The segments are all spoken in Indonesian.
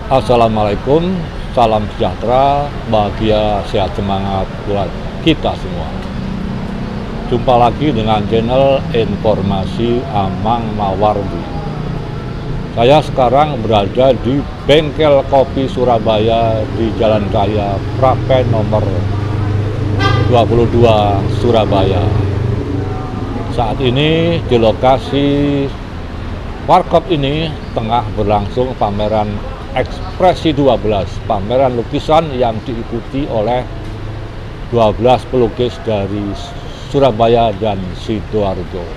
Assalamualaikum, salam sejahtera, bahagia, sehat, semangat buat kita semua. Jumpa lagi dengan channel Informasi Amang Mawardi. Saya sekarang berada di Bengkel Kopi Surabaya di Jalan Raya Prapen nomor 22 Surabaya. Saat ini di lokasi warkop ini tengah berlangsung pameran Ekspresi 12, pameran lukisan yang diikuti oleh 12 pelukis dari Surabaya dan Sidoarjo.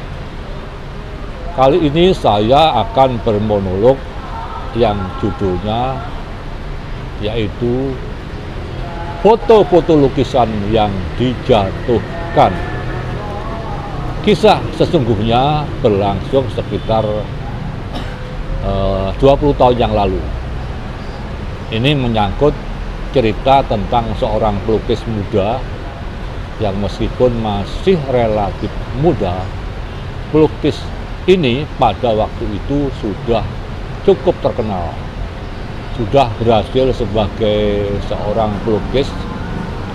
Kali ini saya akan bermonolog yang judulnya yaitu foto-foto lukisan yang dijatuhkan. Kisah sesungguhnya berlangsung sekitar 20 tahun yang lalu. Ini menyangkut cerita tentang seorang pelukis muda yang meskipun masih relatif muda, pelukis ini pada waktu itu sudah cukup terkenal, sudah berhasil sebagai seorang pelukis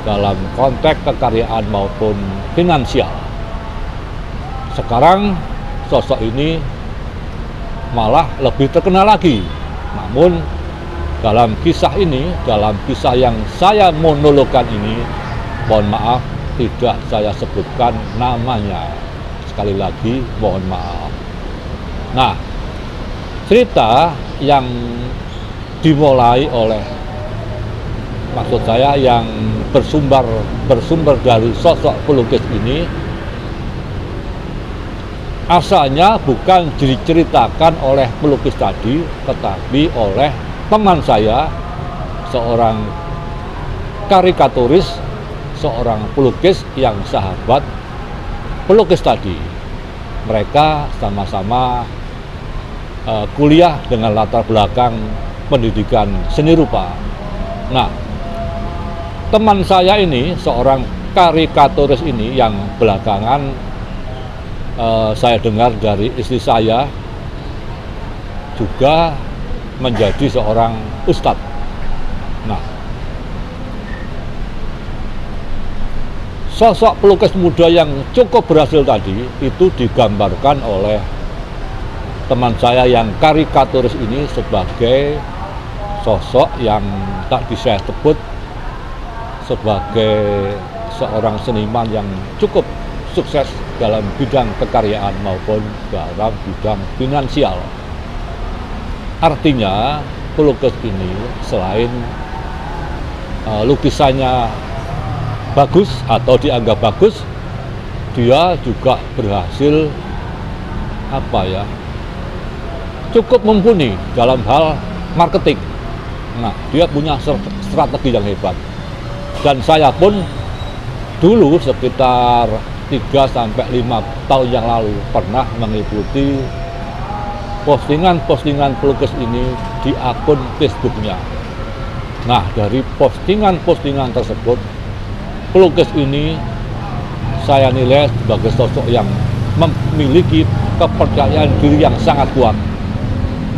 dalam konteks kekaryaan maupun finansial. Sekarang sosok ini malah lebih terkenal lagi, namun dalam kisah ini, dalam kisah yang saya monologkan ini, mohon maaf tidak saya sebutkan namanya. Sekali lagi mohon maaf. Nah, cerita yang dimulai oleh, maksud saya yang bersumber dari sosok pelukis ini, asalnya bukan diceritakan oleh pelukis tadi, tetapi oleh teman saya, seorang karikaturis, seorang pelukis yang sahabat pelukis tadi. Mereka sama-sama kuliah dengan latar belakang pendidikan seni rupa. Nah, teman saya ini, seorang karikaturis ini yang belakangan saya dengar dari istri saya juga menjadi seorang ustadz. Nah, sosok pelukis muda yang cukup berhasil tadi itu digambarkan oleh teman saya yang karikaturis ini sebagai sosok yang tak bisa sebut sebagai seorang seniman yang cukup sukses dalam bidang kekaryaan maupun dalam bidang finansial. Artinya pelukis ini selain lukisannya bagus atau dianggap bagus, dia juga berhasil cukup mumpuni dalam hal marketing. Nah, dia punya strategi yang hebat. Dan saya pun dulu sekitar 3-5 tahun yang lalu pernah mengikuti postingan-postingan pelukis ini di akun Facebooknya. Nah, dari postingan-postingan tersebut, pelukis ini saya nilai sebagai sosok yang memiliki kepercayaan diri yang sangat kuat.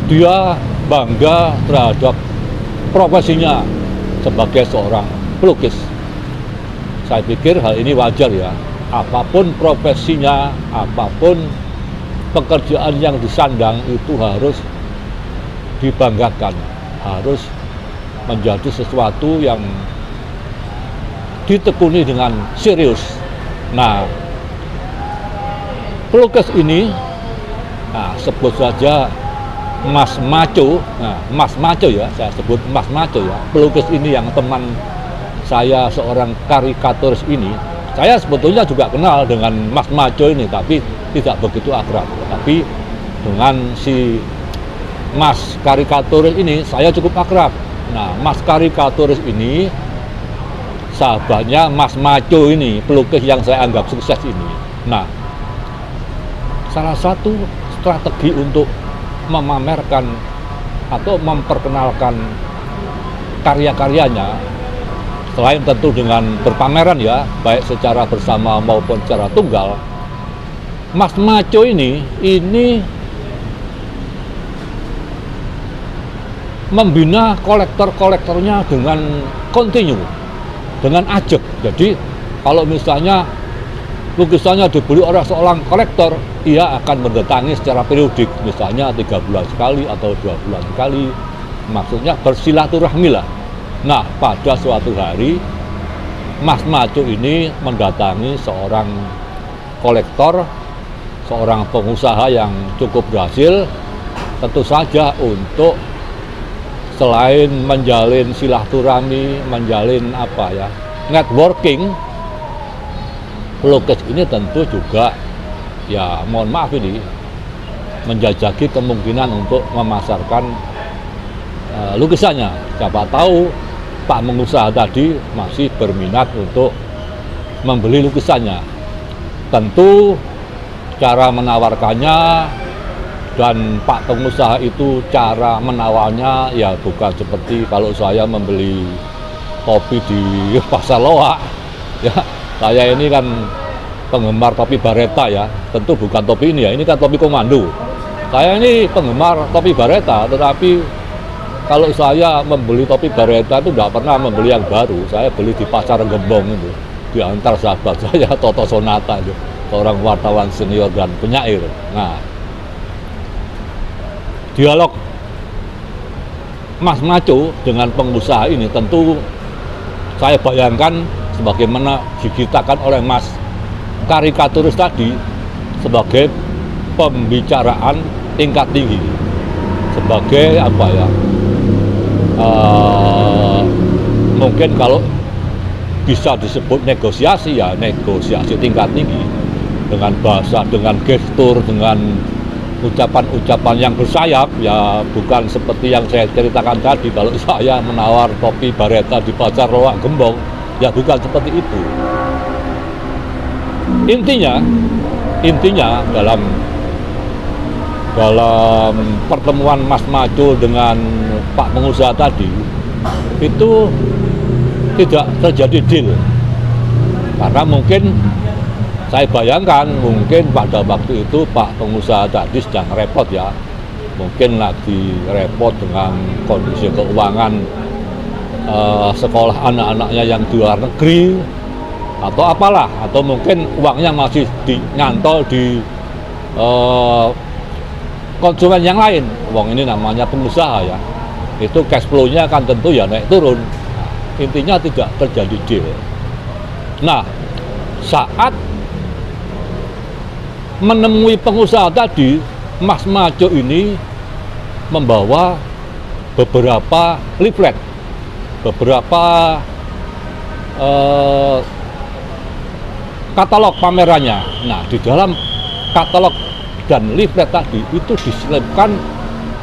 Dia bangga terhadap profesinya sebagai seorang pelukis. Saya pikir hal ini wajar ya. Apapun profesinya, apapun pekerjaan yang disandang itu harus dibanggakan, harus menjadi sesuatu yang ditekuni dengan serius. Nah, pelukis ini, sebut saja Mas Maco, Mas Maco ya, saya sebut Mas Maco ya, pelukis ini yang teman saya seorang karikaturis ini, saya sebetulnya juga kenal dengan Mas Maco ini, tapi tidak begitu akrab. Tapi dengan si Mas karikaturis ini saya cukup akrab. Nah, Mas karikaturis ini sahabatnya Mas Maco ini, pelukis yang saya anggap sukses ini. Nah, salah satu strategi untuk memamerkan atau memperkenalkan karya-karyanya, selain tentu dengan berpameran ya, baik secara bersama maupun secara tunggal, Mas Maco ini membina kolektor-kolektornya dengan kontinu, dengan ajak. Jadi kalau misalnya lukisannya dibeli oleh seorang kolektor, ia akan mendatangi secara periodik, misalnya 3 bulan sekali atau 2 bulan sekali. Maksudnya bersilaturahmi lah. Nah, pada suatu hari Mas Maco ini mendatangi seorang kolektor, seorang pengusaha yang cukup berhasil, tentu saja untuk selain menjalin silaturahmi, menjalin networking, pelukis ini tentu juga, ya mohon maaf ini, menjajaki kemungkinan untuk memasarkan lukisannya. Siapa tahu Pak pengusaha tadi masih berminat untuk membeli lukisannya. Tentu cara menawarkannya dan Pak pengusaha itu cara menawarnya ya bukan seperti kalau saya membeli topi di Pasar Loak. Ya, saya ini kan penggemar topi Bareta ya, tentu bukan topi ini ya, ini kan topi komando. Saya ini penggemar topi Bareta, tetapi kalau saya membeli topi Bareta itu tidak pernah membeli yang baru. Saya beli di Pasar Gembong itu, di antar sahabat saya, Toto Sonata itu, seorang wartawan senior dan penyair. Nah, dialog Mas Maco dengan pengusaha ini tentu saya bayangkan sebagaimana diceritakan oleh Mas karikaturis tadi sebagai pembicaraan tingkat tinggi, sebagai mungkin kalau bisa disebut negosiasi ya negosiasi tingkat tinggi, dengan bahasa, dengan gestur, dengan ucapan-ucapan yang bersayap, ya bukan seperti yang saya ceritakan tadi. Kalau saya menawar topi Bareta di Pasar Loak Gembong, ya bukan seperti itu. Intinya dalam pertemuan Mas Maco dengan Pak pengusaha tadi itu tidak terjadi deal, karena mungkin saya bayangkan mungkin pada waktu itu Pak pengusaha tadi sedang repot ya, mungkin lagi repot dengan kondisi keuangan sekolah anak-anaknya yang di luar negeri atau apalah, atau mungkin uangnya masih nyantol di konsumen yang lain. Uang ini namanya pengusaha ya, itu cash flow-nya kan tentu ya naik turun. Intinya tidak terjadi deal. Nah, saat menemui pengusaha tadi, Mas Maco ini membawa beberapa leaflet, beberapa katalog pamerannya. Nah, di dalam katalog dan leaflet tadi itu diselipkan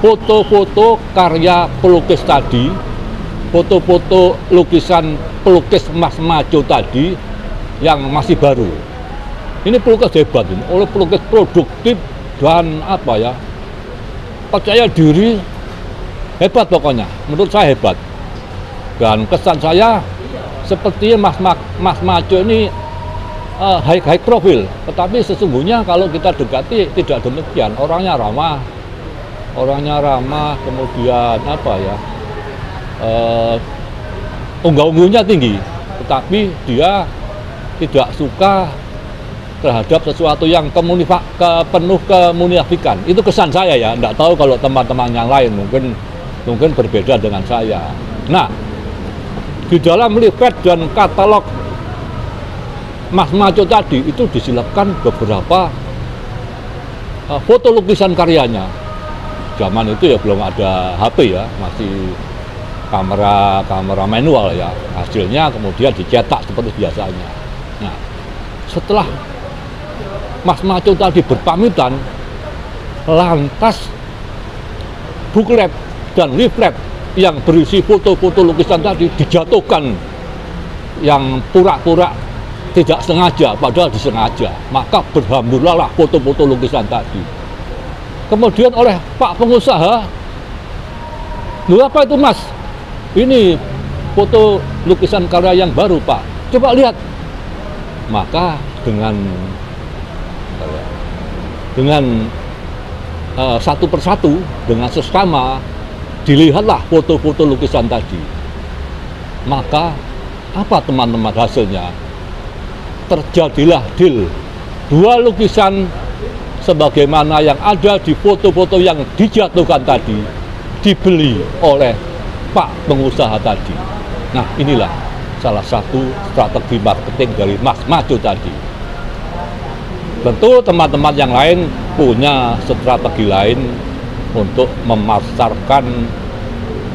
foto-foto karya pelukis tadi, foto-foto lukisan pelukis Mas Maco tadi yang masih baru. Ini pelukis hebat ini, oleh pelukis produktif dan percaya diri, hebat pokoknya. Menurut saya hebat. Dan kesan saya sepertinya Mas Maco ini high profile, tetapi sesungguhnya kalau kita dekati tidak demikian. Orangnya ramah, kemudian unggah-ungguhnya tinggi, tetapi dia tidak suka terhadap sesuatu yang penuh kemunafikan. Itu kesan saya ya, tidak tahu kalau teman-teman yang lain mungkin berbeda dengan saya. Nah, di dalam leaflet dan katalog Mas Maco tadi itu diselipkan beberapa foto lukisan karyanya. Zaman itu ya belum ada HP ya, masih kamera manual ya. Hasilnya kemudian dicetak seperti biasanya. Nah, setelah Mas Maco tadi berpamitan, lantas buklet dan leaflet yang berisi foto-foto lukisan tadi dijatuhkan, yang pura-pura tidak sengaja, padahal disengaja. Maka berhamburanlah foto-foto lukisan tadi. Kemudian oleh Pak pengusaha, "Loh, apa itu Mas? Ini foto lukisan karya yang baru Pak. Coba lihat." Maka dengan satu persatu, dengan sesama dilihatlah foto-foto lukisan tadi. Maka apa teman-teman hasilnya? Terjadilah deal. Dua lukisan sebagaimana yang ada di foto-foto yang dijatuhkan tadi dibeli oleh Pak pengusaha tadi. Nah, inilah salah satu strategi marketing dari Mas Majo tadi. Tentu teman-teman yang lain punya strategi lain untuk memasarkan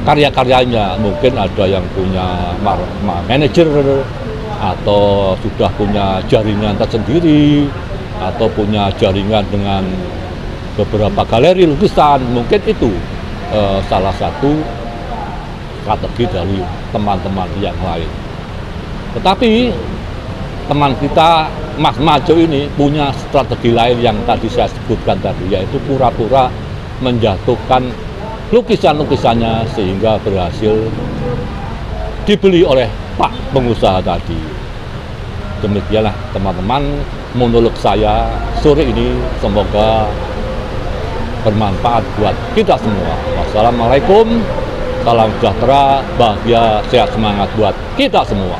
karya-karyanya. Mungkin ada yang punya manajer, atau sudah punya jaringan tersendiri, atau punya jaringan dengan beberapa galeri lukisan. Mungkin itu salah satu strategi dari teman-teman yang lain. Tetapi teman kita Mas Majo ini punya strategi lain yang tadi saya sebutkan tadi, yaitu pura-pura menjatuhkan lukisan-lukisannya sehingga berhasil dibeli oleh Pak pengusaha tadi. Demikianlah teman-teman monolog saya sore ini, semoga bermanfaat buat kita semua. Wassalamualaikum, salam sejahtera, bahagia, sehat, semangat buat kita semua.